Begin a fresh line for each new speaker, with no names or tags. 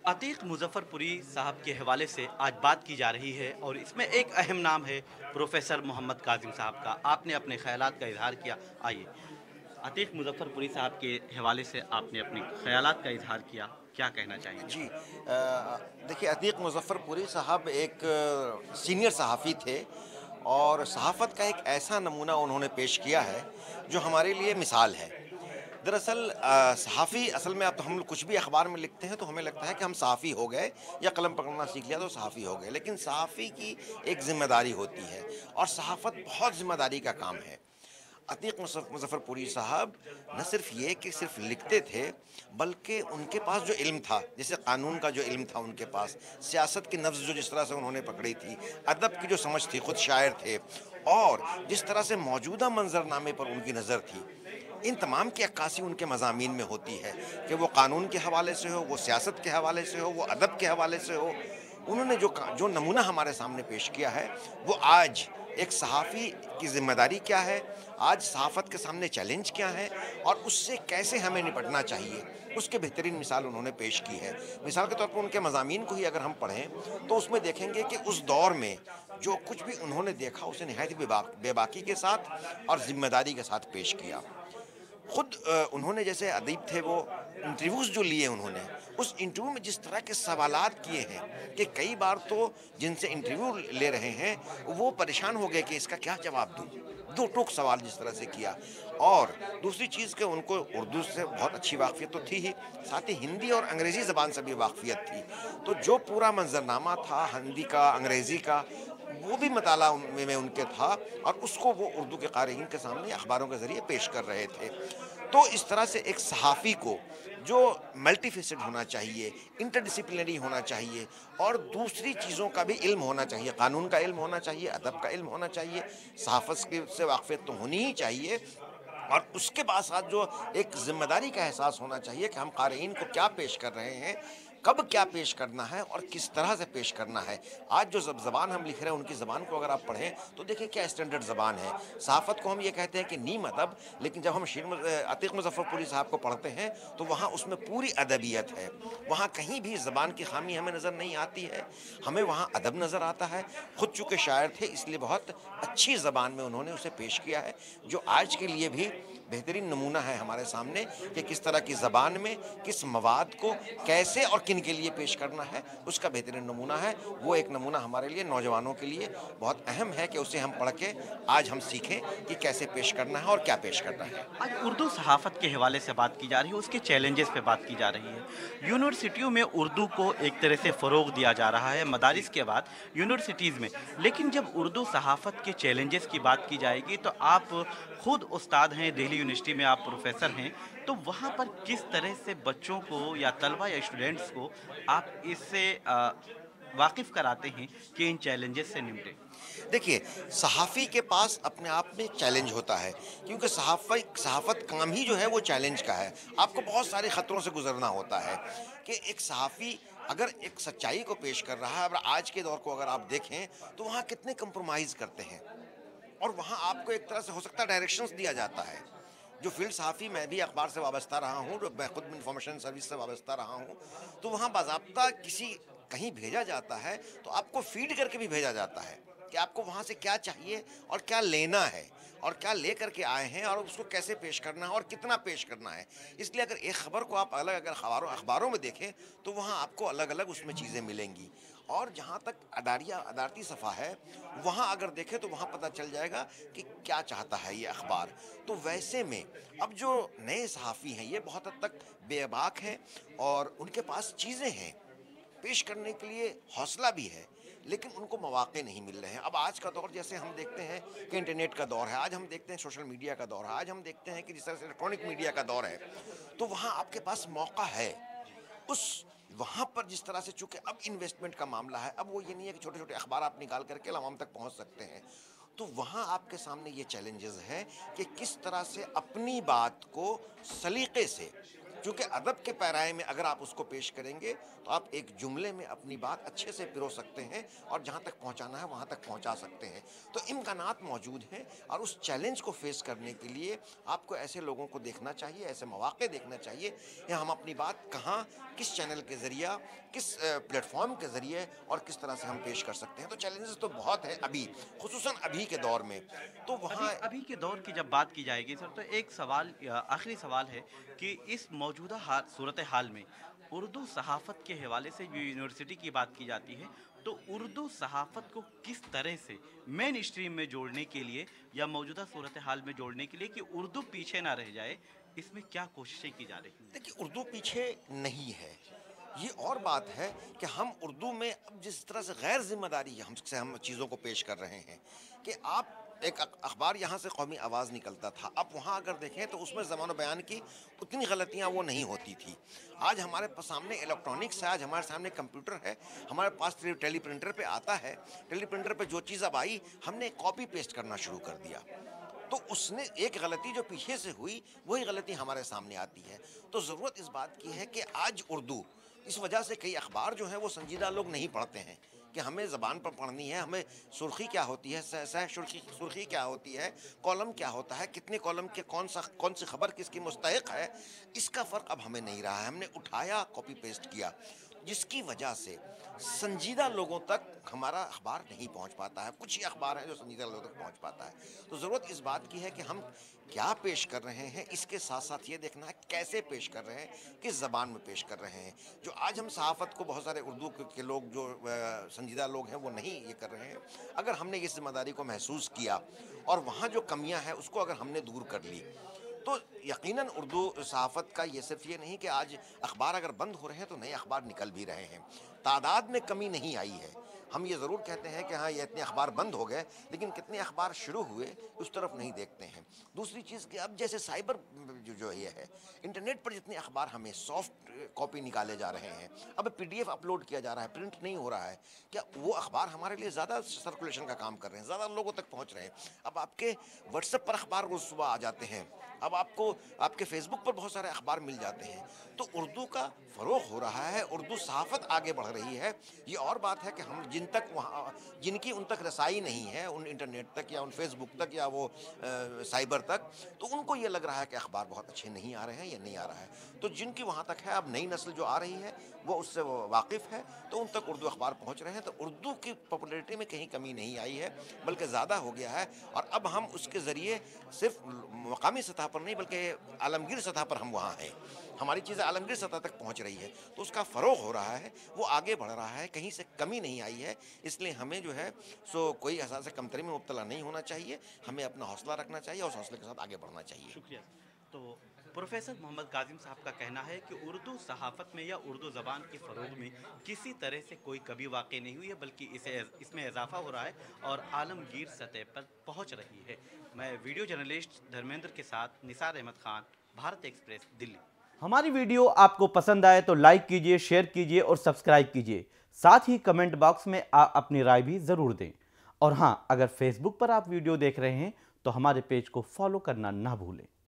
अतीक मुजफ्फरपुरी साहब के हवाले से आज बात की जा रही है और इसमें एक अहम नाम है प्रोफेसर मोहम्मद काजिम साहब का। आपने अपने ख़यालात का इज़हार किया। आइए, अतीक मुजफ्फरपुरी साहब के हवाले से आपने अपने ख़यालात का इज़हार किया, क्या कहना चाहेंगे
जी
आप?
देखिए, अतीक मुज़फ़्फ़रपुरी साहब एक सीनियर सहाफ़ी थे और सहाफ़त का एक ऐसा नमूना उन्होंने पेश किया है जो हमारे लिए मिसाल है। दरअसल सहाफ़ी असल में, अब तो हम लोग कुछ भी अखबार में लिखते हैं तो हमें लगता है कि हम सहाफ़ी हो गए या कलम पकड़ना सीख लिया तो सहाफ़ी हो गए, लेकिन सहाफ़ी की एक ज़िम्मेदारी होती है और सहाफ़त बहुत ज़िम्मेदारी का काम है। अतीक मुज़फ़्फ़रपुरी साहब न सिर्फ़ ये कि सिर्फ़ लिखते थे, बल्कि उनके पास जो इल्म था, जैसे क़ानून का जो इल्म था उनके पास, सियासत की नब्ज़ जो जिस तरह से उन्होंने पकड़ी थी, अदब की जो समझ थी, ख़ुद शायर थे, और जिस तरह से मौजूदा मंज़रनामे पर उनकी नज़र थी, इन तमाम की अक्कासी उनके मज़ामीन में होती है कि वो क़ानून के हवाले से हो, वो सियासत के हवाले से हो, वो अदब के हवाले से हो। उन्होंने जो नमूना हमारे सामने पेश किया है, वो आज एक सहाफ़ी की ज़िम्मेदारी क्या है, आज सहाफ़त के सामने चैलेंज क्या है और उससे कैसे हमें निपटना चाहिए, उसकी बेहतरीन मिसाल उन्होंने पेश की है। मिसाल के तौर पर उनके मज़ामीन को ही अगर हम पढ़ें, तो उसमें देखेंगे कि उस दौर में जो कुछ भी उन्होंने देखा, उसे निहायत ही बेबाकी के साथ और ज़िम्मेदारी के साथ पेश किया। खुद उन्होंने, जैसे अदीब थे वो, इंटरव्यूज़ जो लिए उन्होंने, उस इंटरव्यू में जिस तरह के सवालात किए हैं कि कई बार तो जिनसे इंटरव्यू ले रहे हैं वो परेशान हो गए कि इसका क्या जवाब दूँ। दो टूक सवाल जिस तरह से किया, और दूसरी चीज़ कि उनको उर्दू से बहुत अच्छी वाक़फ़ियत तो थी ही, साथ ही हिंदी और अंग्रेज़ी ज़बान से भी वाक़फ़ियत थी। तो जो पूरा मंज़रनामा था हिंदी का, अंग्रेज़ी का, वो भी मताला में उनके था और उसको वो उर्दू के क़ारीन के सामने अखबारों के ज़रिए पेश कर रहे थे। तो इस तरह से एक सहाफ़ी को जो मल्टीफेसेड होना चाहिए, इंटरडिसिप्लिनरी होना चाहिए और दूसरी चीज़ों का भी इल्म होना चाहिए, क़ानून का इल्म होना चाहिए, अदब का इल्म होना चाहिए, सहाफ़त के से वाक़फ़ियत तो होनी ही चाहिए, और उसके बाद साथ जो एक ज़िम्मेदारी का एहसास होना चाहिए कि हम क़ारीन को क्या पेश कर रहे हैं, कब क्या पेश करना है और किस तरह से पेश करना है। आज जो ज़बान हम लिख रहे हैं, उनकी ज़बान को अगर आप पढ़ें तो देखिए क्या स्टैंडर्ड ज़बान है। सहाफ़त को हम ये कहते हैं कि नीम अदब, लेकिन जब हम अतीक मुज़फ़्फ़रपुरी साहब को पढ़ते हैं तो वहाँ उसमें पूरी अदबियत है। वहाँ कहीं भी ज़बान की ख़ामी हमें नज़र नहीं आती है, हमें वहाँ अदब नज़र आता है। खुद चूँकि शायर थे, इसलिए बहुत अच्छी ज़बान में उन्होंने उसे पेश किया है, जो आज के लिए भी बेहतरीन नमूना है हमारे सामने कि किस तरह की ज़बान में किस मवाद को कैसे और किन के लिए पेश करना है, उसका बेहतरीन नमूना है। वो एक नमूना हमारे लिए, नौजवानों के लिए बहुत अहम है कि उसे हम पढ़ के आज हम सीखें कि कैसे पेश करना है और क्या पेश करना है।
आज उर्दू सहाफ़त के हवाले से बात की जा रही है, उसके चैलेंजेस पे बात की जा रही है। यूनिवर्सिटियों में उर्दू को एक तरह से फ़रोग़ दिया जा रहा है, मदारिस के बाद यूनिवर्सिटीज़ में। लेकिन जब उर्दू सहाफ़त के चैलेंजेस की बात की जाएगी तो आप खुद उस्ताद हैं, दिल्ली यूनिवर्सिटी में आप प्रोफ़ेसर हैं, तो वहाँ पर किस तरह से बच्चों को या तलबा या स्टूडेंट्स को आप इससे वाकिफ़ कराते हैं कि इन चैलेंजेस से निपटें?
देखिए, सहाफ़ी के पास अपने आप में चैलेंज होता है, क्योंकि सहाफ़त काम ही जो है वो चैलेंज का है। आपको बहुत सारे ख़तरों से गुज़रना होता है कि एक सहाफ़ी अगर एक सच्चाई को पेश कर रहा है, और आज के दौर को अगर आप देखें तो वहाँ कितने कंप्रोमाइज़ करते हैं, और वहाँ आपको एक तरह से हो सकता है डायरेक्शंस दिया जाता है। जो फ़ील्ड सहाफ़ी, मैं भी अखबार से वाबस्ता रहा हूँ, मैं खुद इन्फॉर्मेशन सर्विस से वाबस्ता रहा हूँ, तो वहाँ बाज़ाब्ता किसी कहीं भेजा जाता है तो आपको फ़ीड करके भी भेजा जाता है कि आपको वहाँ से क्या चाहिए और क्या लेना है और क्या ले करके आए हैं और उसको कैसे पेश करना है और कितना पेश करना है। इसलिए अगर एक ख़बर को आप अलग अगर अखबारों में देखें तो वहाँ आपको अलग अलग उसमें चीज़ें मिलेंगी, और जहाँ तक अदारती सफ़ा है, वहाँ अगर देखें तो वहाँ पता चल जाएगा कि क्या चाहता है ये अखबार। तो वैसे में अब जो नए सहाफ़ी हैं ये बहुत हद तक बेबाक हैं और उनके पास चीज़ें हैं, पेश करने के लिए हौसला भी है, लेकिन उनको मौक़े नहीं मिल रहे हैं। अब आज का दौर, जैसे हम देखते हैं कि इंटरनेट का दौर है, आज हम देखते हैं सोशल मीडिया का दौर है, आज हम देखते हैं कि जिस तरह से इलेक्ट्रॉनिक मीडिया का दौर है, तो वहाँ आपके पास मौका है। उस वहाँ पर जिस तरह से, चूँकि अब इन्वेस्टमेंट का मामला है, अब वो ये नहीं है कि छोटे-छोटे अखबार आप निकाल करके अवाम तक पहुँच सकते हैं। तो वहाँ आपके सामने ये चैलेंजेस हैं कि किस तरह से अपनी बात को सलीक़े से चूँकि अदब के पैराए में अगर आप उसको पेश करेंगे तो आप एक जुमले में अपनी बात अच्छे से पिरो सकते हैं और जहाँ तक पहुँचाना है वहाँ तक पहुँचा सकते हैं। तो इम्कानात मौजूद हैं और उस चैलेंज को फेस करने के लिए आपको ऐसे लोगों को देखना चाहिए, ऐसे मौक़े देखना चाहिए कि हम अपनी बात कहाँ, किस चैनल के ज़रिए, किस प्लेटफॉर्म के ज़रिए और किस तरह से हम पेश कर सकते हैं। तो चैलेंजेस तो बहुत हैं अभी, खुसूसन अभी के दौर में। तो वहाँ
अभी के दौर की जब बात की जाएगी सर, तो एक सवाल, आखिरी सवाल है कि इस मौजूदा सूरत हाल में उर्दू सहाफ़त के हवाले से जो यूनिवर्सिटी की बात की जाती है, तो उर्दू सहाफ़त को किस तरह से मेन स्ट्रीम में जोड़ने के लिए या मौजूदा सूरत हाल में जोड़ने के लिए कि उर्दू पीछे ना रह जाए, इसमें क्या कोशिशें की जा रही हैं?
देखिए, उर्दू पीछे नहीं है। ये और बात है कि हम उर्दू में अब जिस तरह से गैर ज़िम्मेदारी हमसे हम चीज़ों को पेश कर रहे हैं कि आप एक अखबार यहाँ से कौमी आवाज़ निकलता था, अब वहाँ अगर देखें तो उसमें ज़बान बयान की उतनी गलतियाँ वो नहीं होती थी। आज हमारे सामने इलेक्ट्रॉनिक्स है, आज हमारे सामने कंप्यूटर है, हमारे पास टेली प्रिंटर पे आता है, टेली प्रिंटर पे जो चीज़ अब आई हमने कॉपी पेस्ट करना शुरू कर दिया। तो उसने एक गलती जो पीछे से हुई वही गलती हमारे सामने आती है। तो ज़रूरत इस बात की है कि आज उर्दू, इस वजह से कई अखबार जो हैं वो संजीदा लोग नहीं पढ़ते हैं कि हमें ज़बान पर पढ़नी है, हमें सुर्खी क्या होती है, सह सुर्खी क्या होती है, कॉलम क्या होता है, कितने कॉलम के कौन सी खबर किसकी मुस्तहिक है, इसका फ़र्क अब हमें नहीं रहा है। हमने उठाया, कॉपी पेस्ट किया, जिसकी वजह से संजीदा लोगों तक हमारा अखबार नहीं पहुंच पाता है। कुछ ही अखबार हैं जो संजीदा लोगों तक पहुंच पाता है। तो ज़रूरत इस बात की है कि हम क्या पेश कर रहे हैं, इसके साथ साथ ये देखना है कैसे पेश कर रहे हैं, किस ज़बान में पेश कर रहे हैं। जो आज हम सहाफ़त को बहुत सारे उर्दू के लोग जो संजीदा लोग हैं वो नहीं ये कर रहे हैं। अगर हमने इस ज़िम्मेदारी को महसूस किया और वहाँ जो कमियाँ हैं उसको अगर हमने दूर कर ली तो यकीनन उर्दू सहाफ़त का ये सिर्फ ये नहीं कि आज अखबार अगर बंद हो रहे हैं तो नए अखबार निकल भी रहे हैं। तादाद में कमी नहीं आई है। हम ये ज़रूर कहते हैं कि हाँ ये इतने अखबार बंद हो गए, लेकिन कितने अखबार शुरू हुए उस तरफ नहीं देखते हैं। दूसरी चीज़ कि अब जैसे साइबर जो ये है, इंटरनेट पर जितने अखबार हमें सॉफ्ट कॉपी निकाले जा रहे हैं, अब PDF अपलोड किया जा रहा है, प्रिंट नहीं हो रहा है, क्या वो अखबार हमारे लिए ज़्यादा सर्कुलेशन का काम कर रहे हैं, ज़्यादा लोगों तक पहुँच रहे हैं। अब आपके व्हाट्सएप पर अखबार रोज़ सुबह आ जाते हैं, अब आपको आपके फेसबुक पर बहुत सारे अखबार मिल जाते हैं। तो उर्दू का फ़रोग़ हो रहा है, उर्दू सहाफ़त आगे बढ़ रही है। ये और बात है कि हम जिनकी उन तक रसाई नहीं है, उन इंटरनेट तक या उन फेसबुक तक या वो साइबर तक, तो उनको ये लग रहा है कि अखबार बहुत अच्छे नहीं आ रहे हैं या नहीं आ रहा है। तो जिनकी वहाँ तक है, अब नई नस्ल जो आ रही है वो उससे वाकिफ़ है, तो उन तक उर्दू अखबार पहुँच रहे हैं। तो उर्दू की पॉपुलैरिटी में कहीं कमी नहीं आई है, बल्कि ज़्यादा हो गया है। और अब हम उसके ज़रिए सिर्फ मकामी सतह पर नहीं बल्कि आलमगीर सतह पर हम वहाँ हैं, हमारी चीज़ें आलमगीर सतह तक पहुँच रही है, तो उसका फ़रोग़ हो रहा है, वो आगे बढ़ रहा है, कहीं से कमी नहीं आई है। इसलिए हमें जो है सो कोई एहसास कमतरी में मुब्तला नहीं होना चाहिए, हमें अपना हौसला रखना चाहिए और हौसले के साथ आगे बढ़ना चाहिए।
शुक्रिया। तो प्रोफेसर मोहम्मद काजिम साहब का कहना है कि उर्दू सहाफ़त में या उर्दू ज़बान के फ़रोग़ में किसी तरह से कोई कमी वाक़ई नहीं हुई है, बल्कि इसमें इजाफ़ा हो रहा है और आलमगीर सतह पर पहुँच रही है। मैं वीडियो जर्नलिस्ट धर्मेंद्र के साथ निसार अहमद खान, भारत एक्सप्रेस, दिल्ली। हमारी वीडियो आपको पसंद आए तो लाइक कीजिए, शेयर कीजिए और सब्सक्राइब कीजिए। साथ ही कमेंट बॉक्स में आप अपनी राय भी ज़रूर दें। और हाँ, अगर फेसबुक पर आप वीडियो देख रहे हैं तो हमारे पेज को फॉलो करना ना भूलें।